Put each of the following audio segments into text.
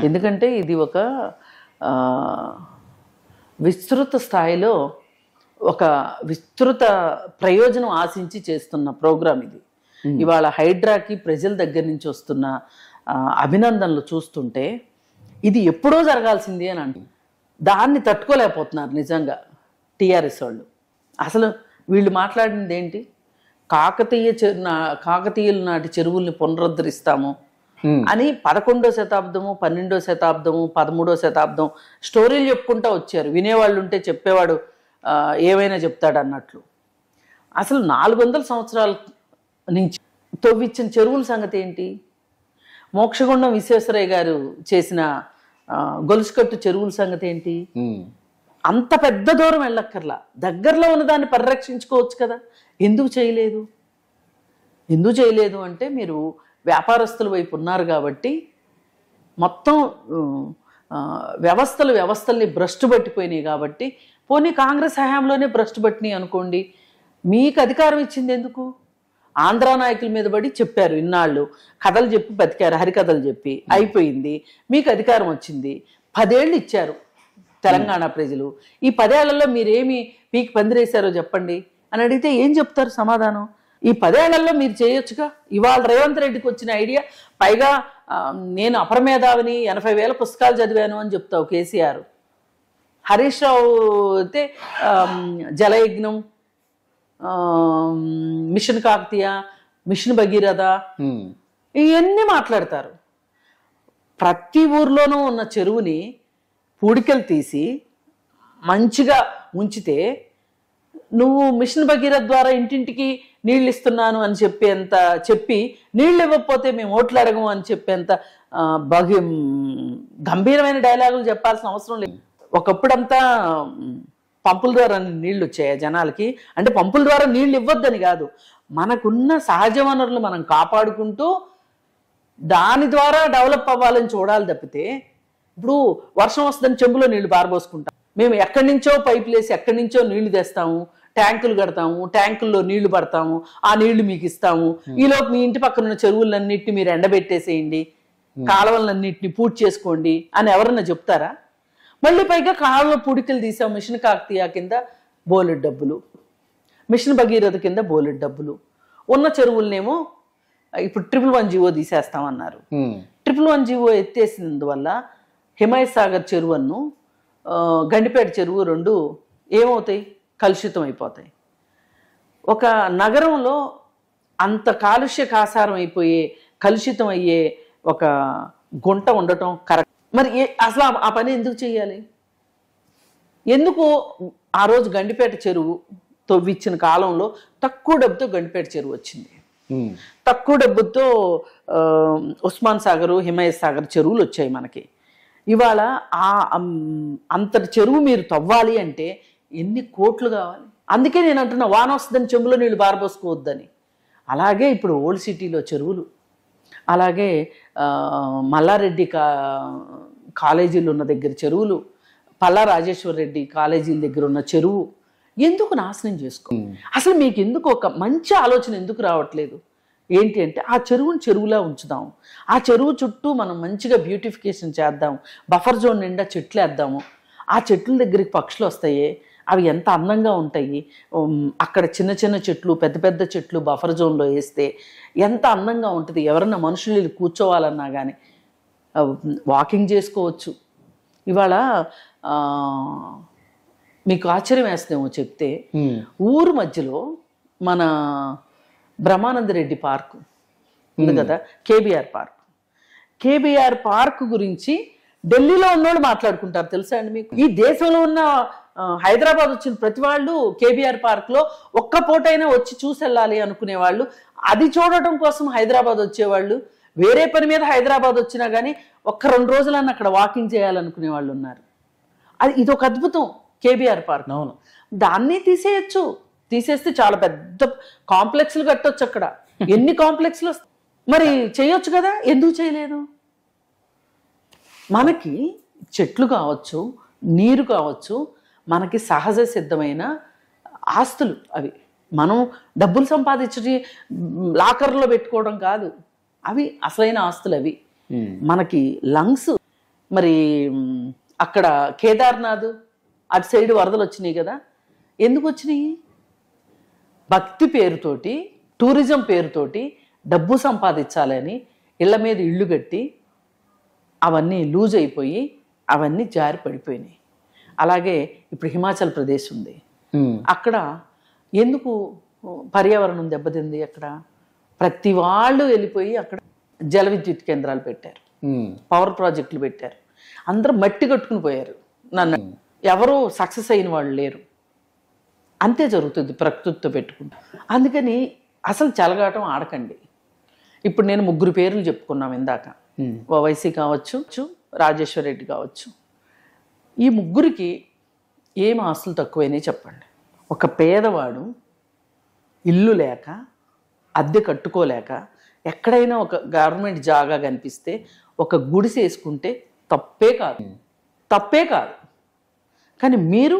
ఎందుకంటే ఇది ఒక విస్తృత స్థాయిలో ఒక విస్తృత ప్రయోజనం ఆశించి చేస్తున్న ప్రోగ్రాం ఇది. ఇవాళ హైడ్రాకి ప్రజల దగ్గర నుంచి వస్తున్న అభినందనలు చూస్తుంటే ఇది ఎప్పుడో జరగాల్సింది అని అంటుంది. దాన్ని తట్టుకోలేకపోతున్నారు నిజంగా టీఆర్ఎస్ వాళ్ళు. అసలు వీళ్ళు మాట్లాడింది ఏంటి? కాకతీయుల నాటి చెరువుల్ని పునరుద్ధరిస్తాము అని 11వ శతాబ్దము 12వ శతాబ్దము 13వ శతాబ్దం స్టోరీలు చెప్పుకుంటూ వచ్చారు. వినేవాళ్ళు ఉంటే చెప్పేవాడు ఏమైనా చెప్తాడు అన్నట్లు. అసలు 400 సంవత్సరాల నుంచి తవ్విచ్చిన చెరువుల సంగతి ఏంటి? మోక్షగుండం విశ్వేశ్వరయ్య గారు చేసిన గొలుసుకట్టు చెరువుల సంగతి ఏంటి? అంత పెద్ద దూరం వెళ్ళక్కర్లా, దగ్గరలో ఉన్నదాన్ని పరిరక్షించుకోవచ్చు కదా. ఎందుకు చేయలేదు? ఎందుకు చేయలేదు అంటే మీరు వ్యాపారస్తుల వైపు ఉన్నారు కాబట్టి మొత్తం వ్యవస్థల్ని భ్రష్టు పట్టిపోయినాయి కాబట్టి. పోనీ కాంగ్రెస్ హయాంలోనే భ్రష్టు పట్టినాయి అనుకోండి, మీకు అధికారం ఇచ్చింది ఎందుకు? ఆంధ్రా నాయకుల మీద పడి చెప్పారు, ఇన్నాళ్ళు కథలు చెప్పి బతికారు, హరికథలు చెప్పి అయిపోయింది, మీకు అధికారం వచ్చింది. 10 ఏళ్ళు ఇచ్చారు తెలంగాణ ప్రజలు. ఈ 10 ఏళ్లలో మీరేమి పీకి పందిరేశారో చెప్పండి అని అడిగితే ఏం చెప్తారు సమాధానం? ఈ 10 ఏళ్లలో మీరు చేయొచ్చుగా. ఇవాళ రేవంత్ రెడ్డికి వచ్చిన ఐడియా, పైగా నేను అపరమేధావిని 80,000 పుస్తకాలు చదివాను అని చెప్తావు కేసీఆర్. హరీష్ రావు అయితే జలయజ్ఞం, మిషన్ కాకతీయ, మిషన్ భగీరథ ఇవన్నీ మాట్లాడతారు. ప్రతి ఊర్లోనూ ఉన్న చెరువుని పూడికలు తీసి మంచిగా ఉంచితే నువ్వు మిషన్ భగీరథ ద్వారా ఇంటింటికి నీళ్ళు ఇస్తున్నాను అని చెప్పి నీళ్ళు ఇవ్వకపోతే మేము ఓట్లు అడగము అని చెప్పేంత గంభీరమైన డైలాగులు చెప్పాల్సిన అవసరం లేదు. ఒకప్పుడంతా పంపుల ద్వారా నీళ్ళు వచ్చాయి జనాలకి. అంటే పంపుల ద్వారా నీళ్ళు ఇవ్వద్దని కాదు, మనకున్న సహజ వనరులు మనం కాపాడుకుంటూ దాని ద్వారా డెవలప్ అవ్వాలని చూడాలి తప్పితే, ఇప్పుడు వర్షం వస్తుందని చెంబులో నీళ్లు పారబోసుకుంటాం. మేము ఎక్కడి నుంచో పైపులు వేసి ఎక్కడి నుంచో నీళ్లు తెస్తాము, ట్యాంకులు కడతాము, ట్యాంకుల్లో నీళ్లు పడతాము, ఆ నీళ్లు మీకు ఇస్తాము. ఈలోపు మీ ఇంటి పక్కన ఉన్న చెరువులన్నింటినీ మీరు ఎండబెట్టేసేయండి, కాలువలన్నింటినీ పూర్తి చేసుకోండి అని ఎవరన్నా చెప్తారా? మళ్ళీ పైగా కాలువ పూడికలు తీసాం మిషన్ కాకతీయ కింద బోలెడ్ డబ్బులు, మిషన్ భగీరథ కింద బోలెడ్ డబ్బులు. ఉన్న చెరువులనేమో ఇప్పుడు 111 జీవో తీసేస్తామన్నారు. 111 జీవో ఎత్తేసినందువల్ల హిమాయత్ సాగర్ చెరువును గండిపేట చెరువు 2 ఏమవుతాయి? కలుషితం అయిపోతాయి. ఒక నగరంలో అంత కాలుష్య కాసారం అయిపోయే, కలుషితం అయ్యే ఒక గుంట ఉండటం కరెక్ట్. మరి అసలు ఆ పని ఎందుకు చేయాలి? ఎందుకు ఆ రోజు గండిపేట చెరువు తవ్విచ్చిన కాలంలో తక్కువ డబ్బుతో గండిపేట చెరువు వచ్చింది, తక్కువ డబ్బుతో ఉస్మాన్ సాగరు, హిమాయత్ సాగర్ చెరువులు వచ్చాయి మనకి. ఇవాళ అంతటి చెరువు మీరు తవ్వాలి అంటే ఎన్ని కోట్లు కావాలి? అందుకే నేను అంటున్నా, వాన వస్తుందని చెంబులో నీళ్ళు బారబోసుకోవద్దని. అలాగే ఇప్పుడు ఓల్డ్ సిటీలో చెరువులు, అలాగే మల్లారెడ్డి కాలేజీలు ఉన్న దగ్గర చెరువులు, పల్లా రాజేశ్వర రెడ్డి కాలేజీల దగ్గర ఉన్న చెరువు ఎందుకు నాశనం చేసుకో? అసలు మీకు ఎందుకు ఒక మంచి ఆలోచన ఎందుకు రావట్లేదు? ఏంటి అంటే ఆ చెరువుని చెరువులా ఉంచుదాం, ఆ చెరువు చుట్టూ మనం మంచిగా బ్యూటిఫికేషన్ చేద్దాం, బఫర్ జోన్ నిండా చెట్లు వేద్దాము, ఆ చెట్ల దగ్గరికి పక్షులు వస్తాయి, అవి ఎంత అందంగా ఉంటాయి. అక్కడ చిన్న చిన్న చెట్లు, పెద్ద పెద్ద చెట్లు బఫర్ జోన్లో వేస్తే ఎంత అందంగా ఉంటుంది. ఎవరన్నా మనుషులు కూర్చోవాలన్నా కానీ వాకింగ్ చేసుకోవచ్చు. ఇవాళ మీకు ఆశ్చర్యం వేస్తేమో చెప్తే, ఊరు మధ్యలో మన బ్రహ్మానందరెడ్డి పార్కు ఉంది కదా, కేబీఆర్ పార్క్ గురించి ఢిల్లీలో ఉన్నోళ్ళు మాట్లాడుకుంటారు తెలుసా అండి మీకు? ఈ దేశంలో ఉన్న హైదరాబాద్ వచ్చిన ప్రతి వాళ్ళు కేబీఆర్ పార్క్లో ఒక్క పూటైనా వచ్చి చూసి వెళ్ళాలి అనుకునేవాళ్ళు, అది చూడటం కోసం హైదరాబాద్ వచ్చేవాళ్ళు, వేరే పని మీద హైదరాబాద్ వచ్చినా కానీ 1-2 రోజులన్నా అక్కడ వాకింగ్ చేయాలనుకునే వాళ్ళు ఉన్నారు. ఇది ఒక అద్భుతం కేబీఆర్ పార్క్. అవును, దాన్ని తీసేయచ్చు. తీసేస్తే చాలా పెద్ద కాంప్లెక్స్లు కట్టొచ్చు అక్కడ. ఎన్ని కాంప్లెక్స్లు మరి చేయొచ్చు కదా, ఎందుకు చేయలేదు? మనకి చెట్లు కావచ్చు, నీరు కావచ్చు, మనకి సహజ సిద్ధమైన ఆస్తులు అవి. మనం డబ్బులు సంపాదించి లాకర్లో పెట్టుకోవడం కాదు, అవి అసలైన ఆస్తులు. అవి మనకి లంగ్స్, మరి అక్కడ కేదార్నాథ్ అటు సైడ్ వరదలు వచ్చినాయి కదా, ఎందుకు వచ్చినాయి? భక్తి పేరుతోటి, టూరిజం పేరుతోటి డబ్బు సంపాదించాలని ఇళ్ల మీద ఇళ్ళు కట్టి అవన్నీ లూజ్ అయిపోయి అవన్నీ జారి పడిపోయినాయి. అలాగే ఇప్పుడు హిమాచల్ ప్రదేశ్ ఉంది, అక్కడ ఎందుకు పర్యావరణం దెబ్బతింది? అక్కడ ప్రతి వాళ్ళు వెళ్ళిపోయి అక్కడ జల విద్యుత్ కేంద్రాలు పెట్టారు, పవర్ ప్రాజెక్టులు పెట్టారు, అందరూ మట్టి కట్టుకుని పోయారు. నన్ను ఎవరూ సక్సెస్ అయిన వాళ్ళు లేరు. అంతే జరుగుతుంది ప్రకృతితో పెట్టుకుంటా. అందుకని అసలు చెలగాటం ఆడకండి. ఇప్పుడు నేను 3 పేర్లు చెప్పుకున్నాం ఇందాక, ఓవైసీ కావచ్చు, రాజేశ్వర్ రెడ్డి కావచ్చు. ఈ 3కి ఏం ఆస్తులు తక్కువైనాయి చెప్పండి. ఒక పేదవాడు ఇల్లు లేక, అద్దె కట్టుకోలేక, ఎక్కడైనా ఒక గవర్నమెంట్ జాగా కనిపిస్తే ఒక గుడిసె వేసుకుంటే తప్పే కాదు. కానీ మీరు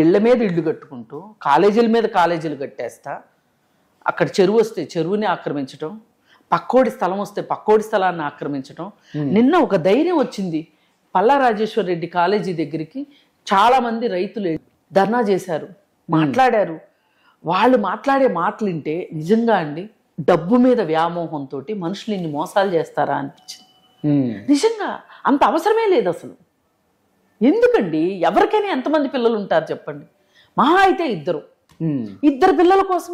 ఇళ్ల మీద ఇళ్ళు కట్టుకుంటూ, కాలేజీల మీద కాలేజీలు కట్టేస్తా, అక్కడ చెరువు వస్తే చెరువుని ఆక్రమించడం, పక్కోడి స్థలం వస్తే పక్కోడి స్థలాన్ని ఆక్రమించడం. నిన్న ఒక ధైర్యం వచ్చింది, పల్లా రాజేశ్వర్ రెడ్డి కాలేజీ దగ్గరికి చాలామంది రైతులు ధర్నా చేశారు, మాట్లాడారు. వాళ్ళు మాట్లాడే మాటలు వింటే నిజంగా అండి, డబ్బు మీద వ్యామోహంతో మనుషులు ఇన్ని మోసాలు చేస్తారా అనిపించింది. నిజంగా అంత అవసరమే లేదు అసలు. ఎందుకండి? ఎవరికైనా ఎంతమంది పిల్లలు ఉంటారు చెప్పండి? మహా అయితే 2 పిల్లల కోసం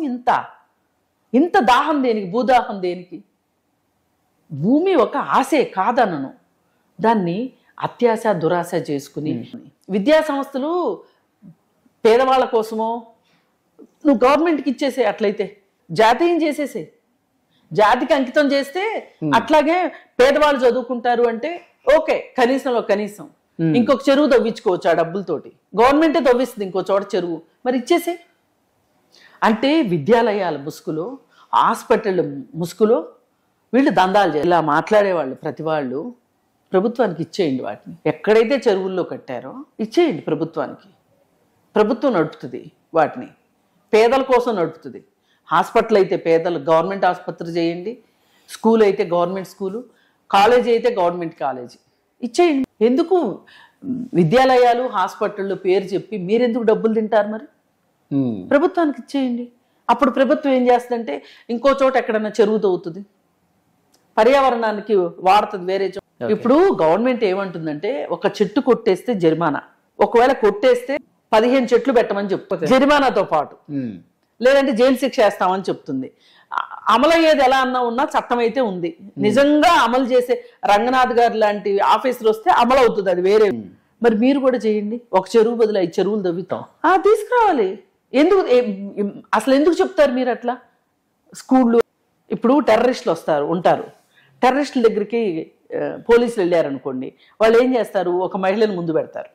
ఇంత దాహం దేనికి? భూదాహం దేనికి? భూమి ఒక ఆశే కాదనను, దాన్ని అత్యాశ దురాశ చేసుకుని విద్యా సంస్థలు పేదవాళ్ళ కోసమో నువ్వు గవర్నమెంట్కి ఇచ్చేసే, అట్లయితే జాతీయం చేసేసే, జాతికి అంకితం చేస్తే అట్లాగే పేదవాళ్ళు చదువుకుంటారు అంటే ఓకే, కనీసం ఇంకొక చెరువు తవ్వించుకోవచ్చు ఆ డబ్బులతోటి. గవర్నమెంటే తవ్విస్తుంది ఇంకో చోట చెరువు, మరి ఇచ్చేసే. అంటే విద్యాలయాల ముసుగులో, హాస్పిటల్ ముసుగులో వీళ్ళు దందాలు చేయాలి. ఇలా మాట్లాడేవాళ్ళు ప్రతి వాళ్ళు ప్రభుత్వానికి ఇచ్చేయండి. వాటిని ఎక్కడైతే చెరువుల్లో కట్టారో ఇచ్చేయండి ప్రభుత్వానికి. ప్రభుత్వం నడుపుతుంది వాటిని, పేదల కోసం నడుపుతుంది. హాస్పిటల్ అయితే పేదలు గవర్నమెంట్ ఆసుపత్రి చేయండి, స్కూల్ అయితే గవర్నమెంట్ స్కూలు, కాలేజీ అయితే గవర్నమెంట్ కాలేజీ ఇచ్చేయండి. ఎందుకు విద్యాలయాలు హాస్పిటళ్ళు పేరు చెప్పి మీరెందుకు డబ్బులు తింటారు? మరి ప్రభుత్వానికి ఇచ్చేయండి. అప్పుడు ప్రభుత్వం ఏం చేస్తుందంటే ఇంకో చోట ఎక్కడన్నా చెరువు తవ్వుతుంది, పర్యావరణానికి వాడుతుంది వేరే చోట. ఇప్పుడు గవర్నమెంట్ ఏమంటుందంటే ఒక చెట్టు కొట్టేస్తే జరిమానా, ఒకవేళ కొట్టేస్తే 15 చెట్లు పెట్టమని చెప్తుంది జరిమానాతో పాటు, లేదంటే జైలు శిక్ష వేస్తామని చెప్తుంది. అమలయ్యేది ఎలా అన్నా ఉన్నా చట్టం అయితే ఉంది. నిజంగా అమలు చేసే రంగనాథ్ గారు లాంటి ఆఫీసర్ వస్తే అమలు అవుతుంది, అది వేరే. మరి మీరు కూడా చేయండి, ఒక చెరువు బదులు 5 చెరువులు తవ్వుతాం తీసుకురావాలి. అసలు ఎందుకు చెప్తారు మీరు అట్లా? స్కూళ్ళు ఇప్పుడు టెర్రరిస్టులు ఉంటారు, టెర్రరిస్టుల దగ్గరికి పోలీసులు వెళ్ళారనుకోండి, వాళ్ళు ఏం చేస్తారు? ఒక మహిళను ముందు పెడతారు,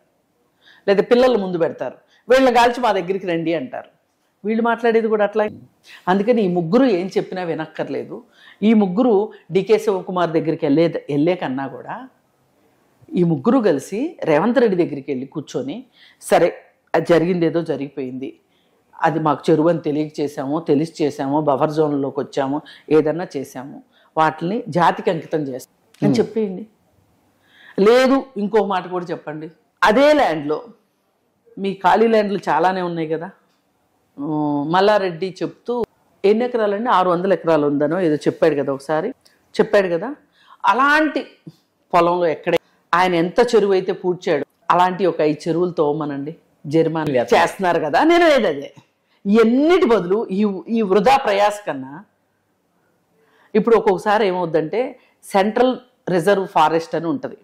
లేదా పిల్లలు ముందు పెడతారు, వీళ్ళని కాల్చి మా దగ్గరికి రండి అంటారు. వీళ్ళు మాట్లాడేది కూడా అట్లా. అందుకని ఈ 3 ఏం చెప్పినా వినక్కర్లేదు. ఈ 3 డికే శివకుమార్ దగ్గరికి వెళ్ళే కన్నా కూడా ఈ 3 కలిసి రేవంత్ రెడ్డి దగ్గరికి వెళ్ళి కూర్చొని, సరే అది జరిగింది ఏదో జరిగిపోయింది, అది మాకు చెరువు అని తెలిసి చేసామో, బఫర్ జోన్లోకి వచ్చాము, ఏదన్నా చేసాము, వాటిని జాతికి అంకితం చేస్తాం అని చెప్పేయండి. లేదు ఇంకో మాట కూడా చెప్పండి, అదే ల్యాండ్లో మీ ఖాళీ ల్యాండ్లు చాలానే ఉన్నాయి కదా, మల్లారెడ్డి చెప్తూ ఎన్ని ఎకరాలండి 600 ఎకరాలు ఉందనో ఏదో చెప్పాడు కదా, ఒకసారి చెప్పాడు కదా. అలాంటి పొలంలో ఎక్కడే ఆయన ఎంత చెరువు అయితే పూడ్చాడు, అలాంటి ఒక 5 చెరువులు తోమనండి, జరిమానా చేస్తున్నారు కదా. నేను అదే ఎన్నిటి బదులు ఈ వృధా ప్రయాస కన్నా ఇప్పుడు ఒక్కొక్కసారి ఏమవుద్దంటే సెంట్రల్ రిజర్వ్ ఫారెస్ట్ అని ఉంటది.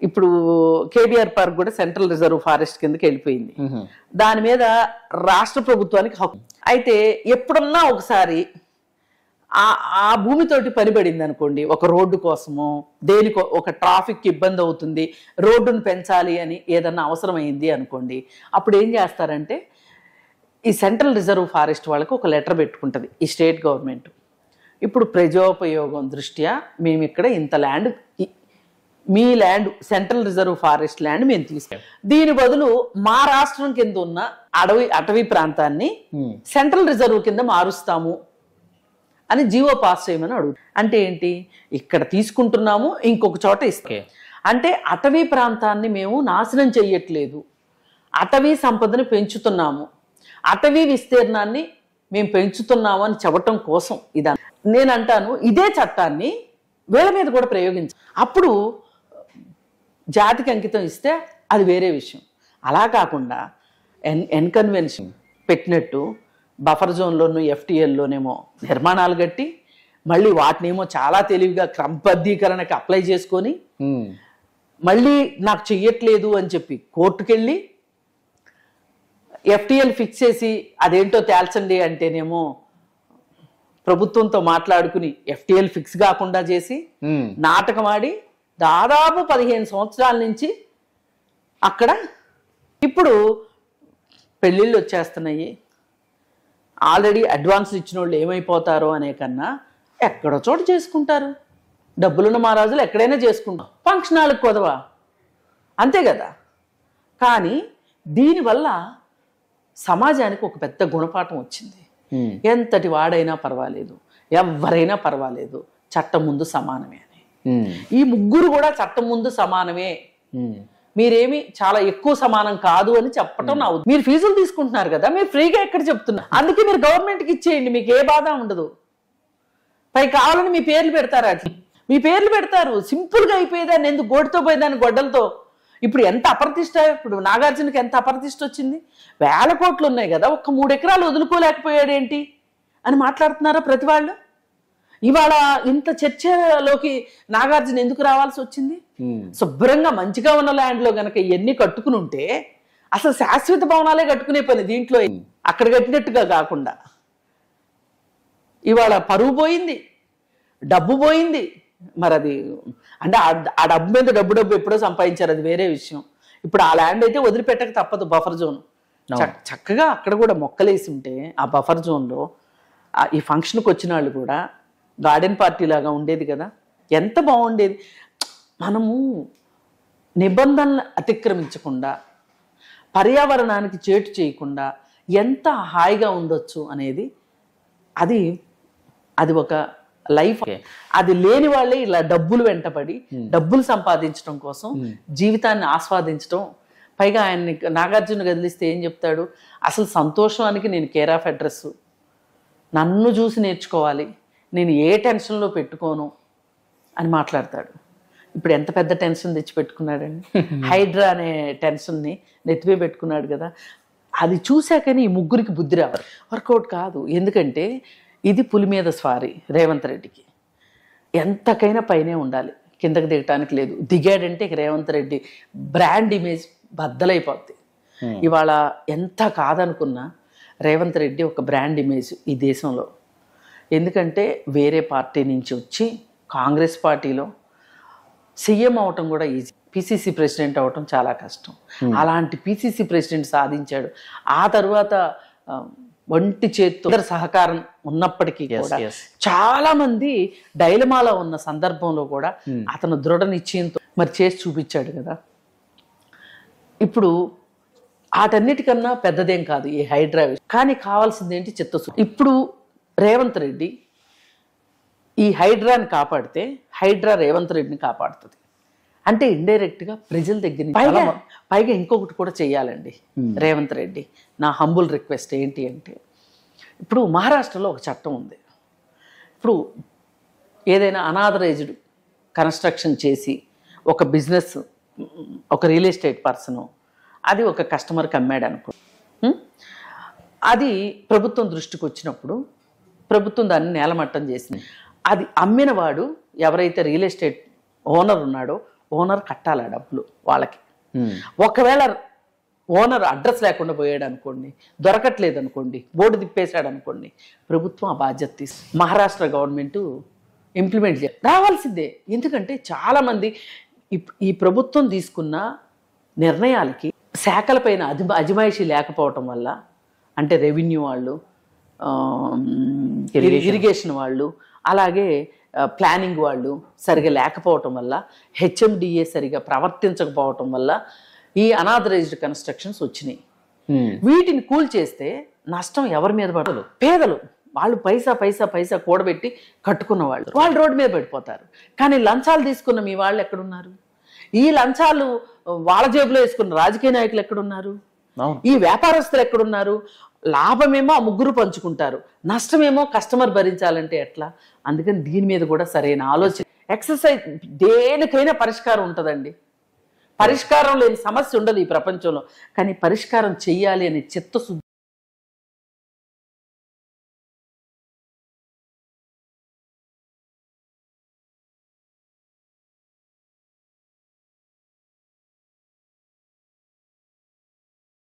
ఇప్పుడు కేబీఆర్ పార్క్ కూడా సెంట్రల్ రిజర్వ్ ఫారెస్ట్ కిందకి వెళ్ళిపోయింది. దాని మీద రాష్ట్ర ప్రభుత్వానికి హక్కు. అయితే ఎప్పుడన్నా ఒకసారి ఆ భూమితోటి పనిపడింది అనుకోండి, ఒక రోడ్డు కోసమో దేనికో, ఒక ట్రాఫిక్ ఇబ్బంది అవుతుంది, రోడ్డును పెంచాలి అని ఏదన్నా అవసరమైంది అనుకోండి, అప్పుడు ఏం చేస్తారంటే ఈ సెంట్రల్ రిజర్వ్ ఫారెస్ట్ వాళ్ళకి ఒక లెటర్ పెట్టుకుంటుంది ఈ స్టేట్ గవర్నమెంట్. ఇప్పుడు ప్రజోపయోగం దృష్ట్యా మేము ఇక్కడ ఇంత ల్యాండ్, మీ land central reserve forest land మేము తీసుకున్నాం, దీని బదులు మా రాష్ట్రం కింద ఉన్న అటవీ ప్రాంతాన్ని సెంట్రల్ రిజర్వ్ కింద మారుస్తాము అని జీవో పాస్ చేయమని అడుగుతాం. అంటే ఏంటి? ఇక్కడ తీసుకుంటున్నాము, ఇంకొక చోట ఇస్తాం. అంటే అటవీ ప్రాంతాన్ని మేము నాశనం చెయ్యట్లేదు, అటవీ సంపదను పెంచుతున్నాము, అటవీ విస్తీర్ణాన్ని మేము పెంచుతున్నాము అని చెప్పటం కోసం ఇదా. నేను అంటాను ఇదే చట్టాన్ని వీళ్ళ మీద కూడా ప్రయోగించాలి. అప్పుడు జాతికి అంకితం ఇస్తే అది వేరే విషయం. అలా కాకుండా ఎన్కన్వెన్షన్ పెట్టినట్టు బఫర్ జోన్లోనూ ఎఫ్టీఎల్లోనేమో నిర్మాణాలు కట్టి మళ్ళీ వాటినేమో చాలా తెలివిగా క్రమబద్ధీకరణకి అప్లై చేసుకొని మళ్ళీ నాకు చెయ్యట్లేదు అని చెప్పి కోర్టుకెళ్ళి ఎఫ్టీఎల్ ఫిక్స్ చేసి అదేంటో తేల్చండి అంటేనేమో ప్రభుత్వంతో మాట్లాడుకుని ఎఫ్టీఎల్ ఫిక్స్ కాకుండా చేసి నాటకం ఆడి దాదాపు 15 సంవత్సరాల నుంచి అక్కడ ఇప్పుడు పెళ్ళిళ్ళు వచ్చేస్తున్నాయి. ఆల్రెడీ అడ్వాన్స్ ఇచ్చిన వాళ్ళు ఏమైపోతారో అనే కన్నా ఎక్కడో చోట చేసుకుంటారు. డబ్బులున్న మహారాజులు ఎక్కడైనా చేసుకుంటాం, ఫంక్షన్ హాల్కి కుదవా, అంతే కదా. కానీ దీనివల్ల సమాజానికి ఒక పెద్ద గుణపాఠం వచ్చింది. ఎంతటి వాడైనా పర్వాలేదు, ఎవరైనా పర్వాలేదు, చట్టం ముందు సమానమే అని. ఈ ముగ్గురు కూడా చట్టం ముందు సమానమే, మీరేమి చాలా ఎక్కువ సమానం కాదు అని చెప్పటం నా. మీరు ఫీజులు తీసుకుంటున్నారు కదా, మీరు ఫ్రీగా ఎక్కడ చెప్తున్నారు? అందుకే మీరు గవర్నమెంట్కి ఇచ్చేయండి, మీకు ఏ బాధ ఉండదు. పై కావాలని మీ పేర్లు పెడతారు, అట్లా మీ పేర్లు పెడతారు. సింపుల్గా అయిపోయేదాన్ని ఎందుకు గోటితో పోయేదాన్ని గొడ్డలతో. ఇప్పుడు ఎంత అప్రతిష్ట, ఇప్పుడు నాగార్జునకి ఎంత అప్రతిష్ట వచ్చింది. 1000 కోట్లు ఉన్నాయి కదా, ఒక్క 3 ఎకరాలు వదులుకోలేకపోయాడేంటి అని మాట్లాడుతున్నారా ప్రతి వాళ్ళు. ఇవాళ ఇంత చర్చలోకి నాగార్జున ఎందుకు రావాల్సి వచ్చింది? శుభ్రంగా మంచిగా ఉన్న ల్యాండ్లో గనక ఇవన్నీ కట్టుకుని ఉంటే అసలు శాశ్వత భవనాలే కట్టుకునే పని దీంట్లో, అక్కడ కట్టినట్టుగా కాకుండా. ఇవాళ పరువు పోయింది, డబ్బు పోయింది. మరి అది అంటే ఆ డబ్బు మీద డబ్బు ఎప్పుడో సంపాదించారు, అది వేరే విషయం. ఇప్పుడు ఆ ల్యాండ్ అయితే వదిలిపెట్టక తప్పదు. బఫర్ జోన్ చక్కగా అక్కడ కూడా మొక్కలేసి ఉంటే ఆ బఫర్ జోన్లో ఈ ఫంక్షన్కి వచ్చిన వాళ్ళు కూడా గార్డెన్ పార్టీ లాగా ఉండేది కదా, ఎంత బాగుండేది. మనము నిబంధనలు అతిక్రమించకుండా, పర్యావరణానికి చేటు చేయకుండా ఎంత హాయిగా ఉండొచ్చు అనేది అది ఒక లైఫ్. అది లేని వాళ్ళే ఇలా డబ్బులు వెంటపడి డబ్బులు సంపాదించడం కోసం జీవితాన్ని ఆస్వాదించడం. పైగా ఆయన్ని నాగార్జున కదిలిస్తే ఏం చెప్తాడు, అసలు సంతోషానికి నేను కేర్ ఆఫ్ అడ్రస్, నన్ను చూసి నేర్చుకోవాలి, నేను ఏ టెన్షన్లో పెట్టుకోను అని మాట్లాడతాడు. ఇప్పుడు ఎంత పెద్ద టెన్షన్ తెచ్చి పెట్టుకున్నాడండి, హైడ్రా అనే టెన్షన్ని నెత్తిపై పెట్టుకున్నాడు కదా. అది చూశాకని ఈ ముగ్గురికి బుద్ధి రావాలి, వర్కౌట్ కాదు. ఎందుకంటే ఇది పులి మీద స్వారీ. రేవంత్ రెడ్డికి ఎంతకైనా పైనే ఉండాలి, కిందకి దిగటానికి లేదు. దిగాడంటే రేవంత్ రెడ్డి బ్రాండ్ ఇమేజ్ బద్దలైపోద్ది. ఇవాళ ఎంత కాదనుకున్నా రేవంత్ రెడ్డి ఒక బ్రాండ్ ఇమేజ్ ఈ దేశంలో. ఎందుకంటే వేరే పార్టీ నుంచి వచ్చి కాంగ్రెస్ పార్టీలో సీఎం అవటం కూడా ఈజీ, పిసిసి ప్రెసిడెంట్ అవటం చాలా కష్టం. అలాంటి పిసిసి ప్రెసిడెంట్ సాధించాడు. ఆ తర్వాత ఒంటి చేత్తో సహకారం ఉన్నప్పటికీ కూడా చాలా మంది డైలమాలో ఉన్న సందర్భంలో కూడా అతను దృఢ నిశ్చయంతో మరి చేసి చూపించాడు కదా. ఇప్పుడు వాటన్నిటికన్నా పెద్దదేం కాదు ఈ హైడ్రా. కానీ కావాల్సింది ఏంటి, చిత్తశుద్ధి. ఇప్పుడు రేవంత్ రెడ్డి ఈ హైడ్రాని కాపాడితే హైడ్రా రేవంత్ రెడ్డిని కాపాడుతుంది. అంటే ఇండైరెక్ట్గా ప్రజల దగ్గర నుంచి పైగా ఇంకొకటి కూడా చెయ్యాలండి రేవంత్ రెడ్డి. నా హంబుల్ రిక్వెస్ట్ ఏంటి అంటే, ఇప్పుడు మహారాష్ట్రలో ఒక చట్టం ఉంది. ఇప్పుడు ఏదైనా అనాథరైజ్డ్ కన్స్ట్రక్షన్ చేసి ఒక బిజినెస్, ఒక రియల్ ఎస్టేట్ పర్సను అది ఒక కస్టమర్కి అమ్మాడు అనుకో, అది ప్రభుత్వం దృష్టికి వచ్చినప్పుడు ప్రభుత్వం దాన్ని నేలమట్టం చేసింది. అది అమ్మిన వాడు ఎవరైతే రియల్ ఎస్టేట్ ఓనర్ ఉన్నాడో ఓనర్ కట్టాలి ఆ డబ్బులు వాళ్ళకి. ఒకవేళ ఓనర్ అడ్రస్ లేకుండా పోయాడు అనుకోండి, దొరకట్లేదు అనుకోండి, బోర్డు తిప్పేశాడు అనుకోండి, ప్రభుత్వం ఆ బాధ్యత తీసుకు మహారాష్ట్ర గవర్నమెంట్ ఇంప్లిమెంట్ రావాల్సిందే. ఎందుకంటే చాలామంది ఈ ప్రభుత్వం తీసుకున్న నిర్ణయాలకి శాఖలపైన అజమాయిషీ లేకపోవటం వల్ల, అంటే రెవెన్యూ వాళ్ళు, ఇరిగేషన్ వాళ్ళు, అలాగే ప్లానింగ్ వాళ్ళు సరిగా లేకపోవటం వల్ల, హెచ్ఎండిఏ సరిగా ప్రవర్తించకపోవటం వల్ల ఈ అనాథరైజ్డ్ కన్స్ట్రక్షన్స్ వచ్చినాయి. వీటిని కూల్ చేస్తే నష్టం ఎవరి మీద పడదు? పేదలు. వాళ్ళు పైసా పైసా పైసా కూడబెట్టి కట్టుకున్న వాళ్ళు రోడ్డు మీద పడిపోతారు. కానీ లంచాలు తీసుకున్న మీ వాళ్ళు ఎక్కడున్నారు? ఈ లంచాలు వాళ్ళ జేబులో వేసుకున్న రాజకీయ నాయకులు ఎక్కడున్నారు? అవును. ఈ వ్యాపారస్తులు ఎక్కడున్నారు? లాభమేమో ఆ ముగ్గురు పంచుకుంటారు, నష్టమేమో కస్టమర్ భరించాలంటే ఎట్లా? అందుకని దీని మీద కూడా సరైన ఆలోచన, ఎక్సర్సైజ్. దేనికైనా పరిష్కారం ఉంటుందండి. పరిష్కారం లేని సమస్య ఉండదు ఈ ప్రపంచంలో. కానీ పరిష్కారం చెయ్యాలి అనే చిత్తశుద్ధి